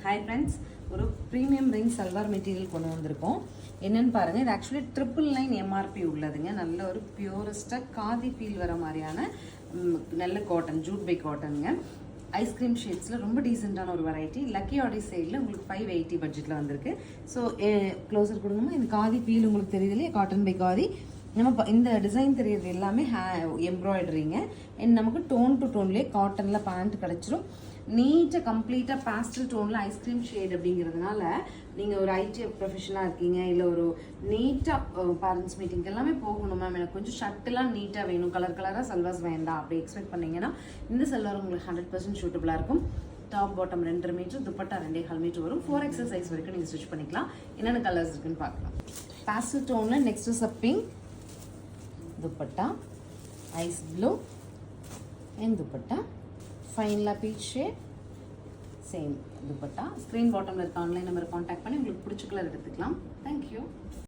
Hi friends, ஒரு premium range salwar material கொண்டு வந்திருக்கோம். என்னென்னு பாருங்கள், இது ஆக்சுவலி 999 எம்ஆர்பி உள்ளதுங்க. நல்ல ஒரு பியூரஸ்ட்டாக காதி ஃபீல் வர மாதிரியான நல்ல காட்டன், ஜூட் பை காட்டனுங்க. ஐஸ்கிரீம் ஷேட்ஸில் ரொம்ப டீசெண்டான ஒரு வெரைட்டி. லக்கி ஆடி சைடில் உங்களுக்கு 580 பட்ஜெட்டில் வந்திருக்கு. ஸோ க்ளோஸர் கொடுங்கம்மா. இந்த காதி ஃபீல் உங்களுக்கு தெரியுது இல்லையா, காட்டன் பை காதி. நம்ம இந்த டிசைன் தெரியுது எல்லாமே எம்ப்ராய்டரிங்க. அண்ட் நமக்கு டோன் டு டோன்லேயே காட்டனில் பேண்ட் கிடச்சிரும். நீட்டாக கம்ப்ளீட்டாக பேஸ்டல் டோனில் ஐஸ்கிரீம் ஷேட் அப்படிங்கிறதுனால நீங்கள் ஒரு ஐடி ப்ரொஃபஷனாக இருக்கீங்க, இல்லை ஒரு நீட்டாக பேரண்ட்ஸ் மீட்டிங் எல்லாமே போகணும் மேம், எனக்கு கொஞ்சம் ஷர்ட்டெல்லாம் நீட்டாக வேணும், கலர் கலராக சல்வாஸ் வேண்டாம் அப்படி எக்ஸ்பெக்ட் பண்ணிங்கன்னா இந்த சல்வார் உங்களுக்கு 100% சூட்டபுளாக இருக்கும். Top bottom 2.5 metre, dupatta 2.25 metre வரும். 4XL சைஸ் வரைக்கும் நீங்கள் ஸ்டிச் பண்ணிக்கலாம். என்னென்ன கலர்ஸ் இருக்குன்னு பார்க்கலாம். பேஸ்டல் டோனில் நெக்ஸ்ட் சப்பிங் dupatta, ice blue and dupatta, finally peach shade, same dupatta. Screen bottom online number contact பண்ணி உங்களுக்கு பிடிச்ச கலர் எடுத்துக்கலாம். Thank you.